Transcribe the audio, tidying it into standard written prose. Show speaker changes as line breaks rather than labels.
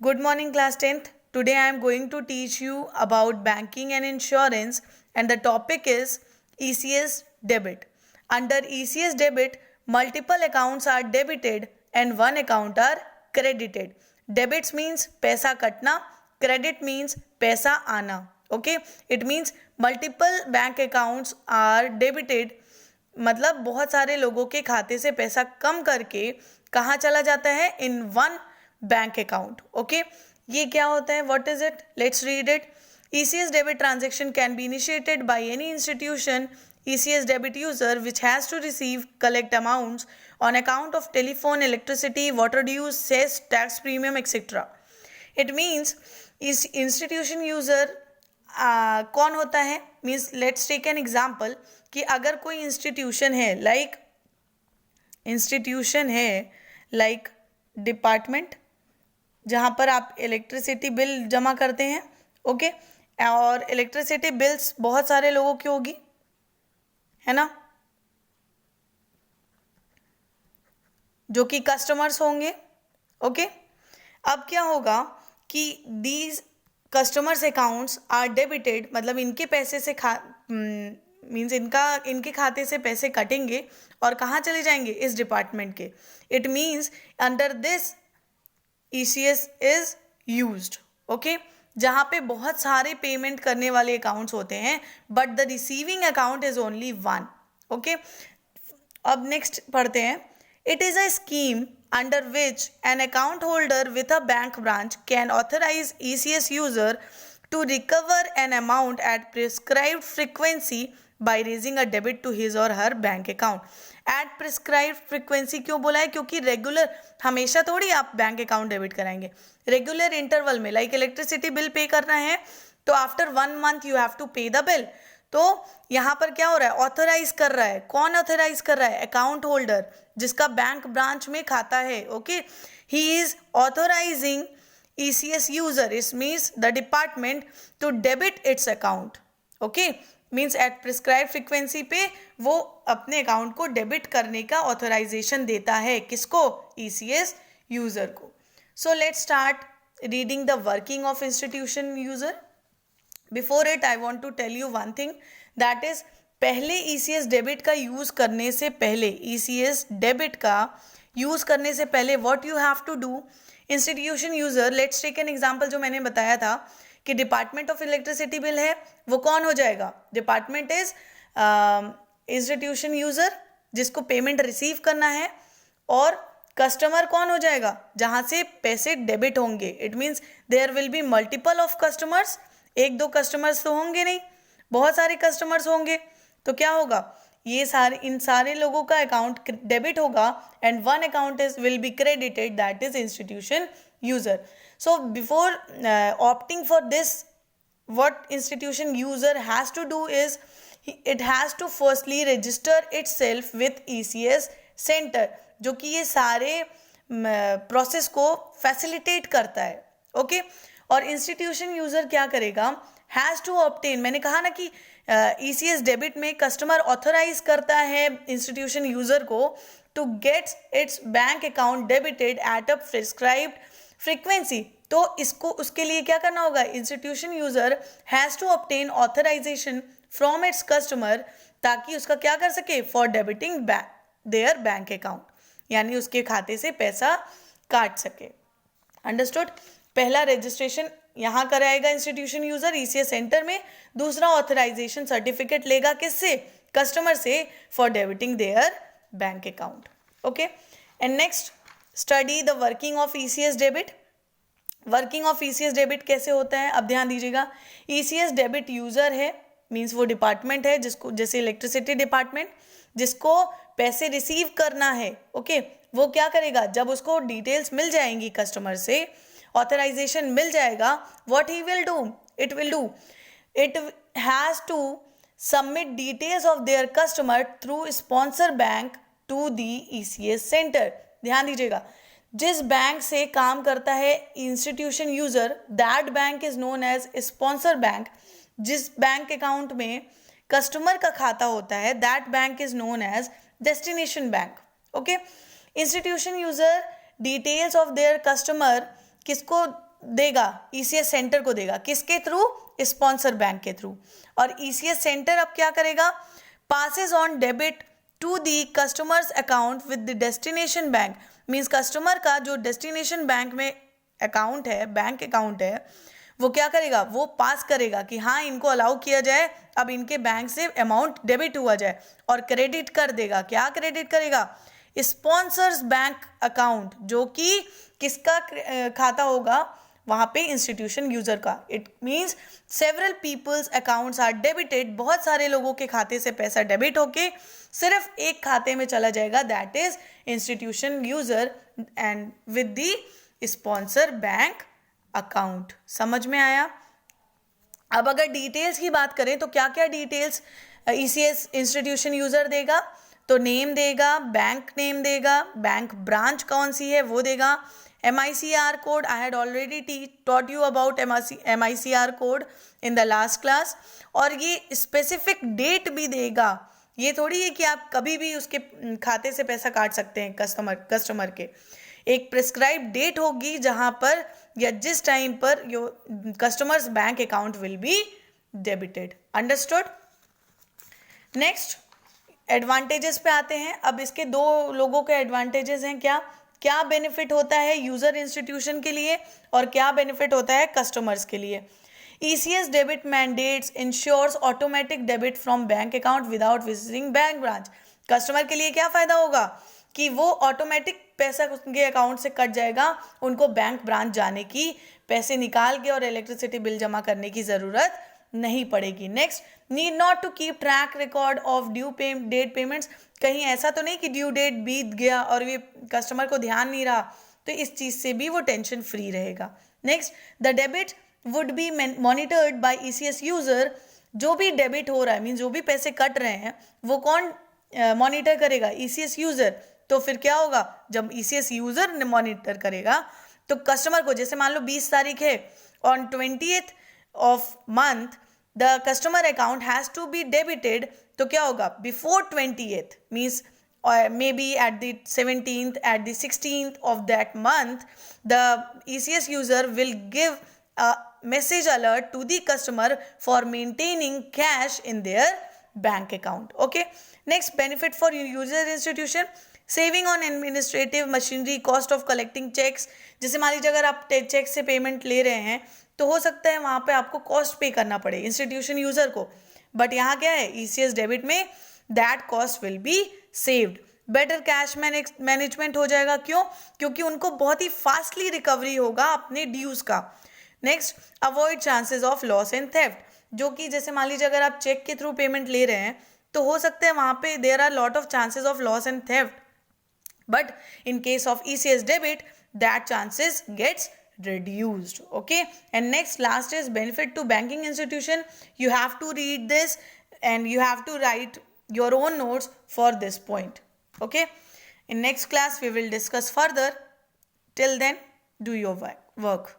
Good morning, class 10th. Today I am going to teach you about banking and insurance, and the topic is ECS debit. Under ECS debit, multiple accounts are debited and one account are credited. Debits means पैसा कटना, credit means पैसा आना. Okay, it means multiple bank accounts are debited. मतलब बहुत सारे लोगों के खाते से पैसा कम करके कहाँ चला जाता है? In one bank account. Okay, ये क्या होता है? What is it? Let's read it. ECS debit transaction can be initiated by any institution. ECS debit user which has to receive collect amounts on account of telephone, electricity, water dues, cess, tax premium, etc. It means इस institution user कौन होता है? Means let's take an example कि अगर कोई institution है like department, जहाँ पर आप इलेक्ट्रिसिटी बिल जमा करते हैं. ओके, और इलेक्ट्रिसिटी बिल्स बहुत सारे लोगों की होगी, है ना, जो कि कस्टमर्स होंगे. ओके, अब क्या होगा कि these customers accounts are debited, मतलब इनके पैसे से मीन्स इनके खाते से पैसे कटेंगे और कहाँ चले जाएंगे? इस डिपार्टमेंट के. It means under this ECS is used. Okay, जहाँ पे बहुत सारे पेमेंट करने वाले अकाउंट्स होते हैं but the receiving account is only one. Okay, अब नेक्स्ट पढ़ते हैं. It is a scheme under which an account holder with a bank branch can authorize ECS user to recover an amount at prescribed frequency by raising a debit to his or her bank account. At prescribed frequency क्यों बोला है? क्योंकि regular हमेशा थोड़ी आप bank account debit कराएंगे, regular interval में. Like electricity bill पे करना है तो after 1 month you have to pay the bill. तो यहाँ पर क्या हो रहा है? ऑथराइज कर रहा है. कौन ऑथराइज कर रहा है? अकाउंट होल्डर, जिसका बैंक ब्रांच में खाता है. Okay, he is authorising ECS user, it means the department, to debit its account. Okay, means at prescribe frequency पे वो अपने अकाउंट को डेबिट करने का ऑथराइजेशन देता है. किसको? ECS यूजर को. So let's start reading the working of institution user. Before it I want to tell you one thing, that is पहले ECS डेबिट का यूज करने से पहले, ECS डेबिट का यूज करने से पहले what you have to do. Institution user, let's take an example जो मैंने बताया था कि डिपार्टमेंट ऑफ इलेक्ट्रिसिटी बिल है, वो कौन हो जाएगा? डिपार्टमेंट इज इंस्टीट्यूशन यूजर, जिसको पेमेंट रिसीव करना है. और कस्टमर कौन हो जाएगा? जहां से पैसे डेबिट होंगे. It means there will be multiple of customers. एक दो कस्टमर्स तो होंगे नहीं, बहुत सारे कस्टमर्स होंगे. तो क्या होगा? इन सारे लोगों का अकाउंट डेबिट होगा and one account will be credited, that is institution user. So before opting for this, what institution user has to do is it has to firstly register itself with ECS center, जो कि ये सारे process को facilitate करता है. Okay, और institution user क्या करेगा? हैज़ टू ऑब्टेन, मैंने कहा ना कि ECS डेबिट में कस्टमर ऑथराइज करता है इंस्टीट्यूशन यूजर को to gets its bank account debited at a prescribed frequency. तो इसको उसके लिए क्या करना होगा? Institution user has to obtain authorisation from its customer, ताकि उसका क्या कर सके? For debiting their bank account, यानी उसके खाते से पैसा काट सके. अंडरस्टूड? पहला रजिस्ट्रेशन यहाँ कराएगा इंस्टीट्यूशन यूजर ECS सेंटर में. दूसरा ऑथराइजेशन सर्टिफिकेट लेगा किससे? कस्टमर से, for debiting their bank account. Okay, and next study the working of ECS debit. Working of ECS debit कैसे होता है? अब ध्यान दीजिएगा. ECS डेबिट यूजर है, मीन्स वो डिपार्टमेंट है जिसको, जैसे इलेक्ट्रिसिटी डिपार्टमेंट, जिसको पैसे रिसीव करना है. ओके, वो क्या करेगा? जब उसको डिटेल्स मिल जाएंगी कस्टमर से, ऑथराइजेशन मिल जाएगा, what he will do? It has to submit details of their customer through sponsor bank to the ECS centre. ध्यान दीजिएगा, जिस बैंक से काम करता है institution user, that bank is known as sponsor bank. जिस बैंक अकाउंट में कस्टमर का खाता होता है, that bank is known as destination bank. Okay, institution user details of their customer किसको देगा, ईसीएस सेंटर को देगा, किसके थ्रू? स्पॉन्सर बैंक के थ्रू। और ईसीएस सेंटर अब क्या करेगा? Passes on debit to the customers account with the destination bank, means customer का जो डेस्टिनेशन बैंक में अकाउंट है, बैंक अकाउंट है, वो क्या करेगा? वो पास करेगा कि हाँ इनको अलाउ किया जाए, अब इनके बैंक से अमाउंट डेबिट हुआ जाए, और क्रेडिट कर देगा। क्या क्रेडिट करेगा? स्पॉन्सर्स बैंक अकाउंट, जो कि किसका खाता होगा? वहाँ पे इंस्टीट्यूशन यूजर का। It means several peoples accounts are debited, बहुत सारे लोगों के खाते से पैसा डेबिट होके सिर्फ एक खाते में चला जाएगा, that is institution user and with the sponsor bank account. समझ में आया? अब अगर डिटेल्स की बात करें तो क्या क्या डिटेल्स ईसीएस इंस्टीट्यूशन यूजर देगा? तो नेम देगा, बैंक नेम देगा, बैंक ब्रांच कौन सी है वो देगा, MICR code, I had already taught you about MICR code in the last class, और ये स्पेसिफिक डेट भी देगा। ये थोड़ी है कि आप कभी भी उसके खाते से पैसा काट सकते हैं कस्टमर के। एक प्रिस्क्राइब डेट होगी जहां पर या जिस time per your customers bank account will be debited. Understood? Next advantages पे आते हैं। अब इसके दो लोगों के एडवांटेजेस हैं। क्या क्या बेनिफिट होता है यूजर इंस्टीट्यूशन के लिए और क्या बेनिफिट होता है कस्टमर्स के लिए? ECS debit mandates ensures automatic debit from bank account without visiting bank branch. Customer के लिए क्या फायदा होगा कि वो ऑटोमेटिक पैसा उनके अकाउंट से कट जाएगा, उनको बैंक ब्रांच जाने की, पैसे निकाल के और इलेक्ट्रिसिटी बिल जमा करने की ज़रूरत नहीं पड़ेगी। Next, need not to keep track record of due date payments. कहीं ऐसा तो नहीं कि ड्यू डेट बीत गया और ये कस्टमर को ध्यान नहीं रहा, तो इस चीज़ से भी वो टेंशन फ्री रहेगा। Next, the debit would be monitored by ECS user. जो भी डेबिट हो रहा है, मीन जो भी पैसे कट रहे हैं, वो कौन मॉनिटर करेगा? ECS user. तो फिर क्या होगा? जब ECS यूजर मॉनिटर करेगा तो कस्टमर को, जैसे मान लो 20 तारीख है, on 20th of month the customer account has to be debited, तो क्या होगा? Before 20th means may be at the 17th, at the 16th of that month, the ECS user will give a message alert to the customer for maintaining cash in their bank account. Okay, next benefit for user institution, saving on administrative machinery, cost of collecting checks। जैसे मान लीजिए अगर आप check से payment ले रहे हैं तो हो सकता है वहाँ पे आपको कॉस्ट पे करना पड़े इंस्टीट्यूशन यूजर को, बट यहाँ क्या है? ECS डेबिट में that cost will be saved. Better cash management हो जाएगा। क्यों? क्योंकि उनको बहुत ही फास्टली रिकवरी होगा अपने ड्यूज का। Next, avoid chances of loss and theft, जो कि जैसे मान लीजिए अगर आप चेक के थ्रू पेमेंट ले रहे हैं तो हो सकता है वहाँ पे there are lot of chances of loss and theft, but in case of ECS debit that chances gets reduced. Okay, and next last is benefit to banking institution. You have to read this and you have to write your own notes for this point. Okay, in next class we will discuss further. Till then, do your work.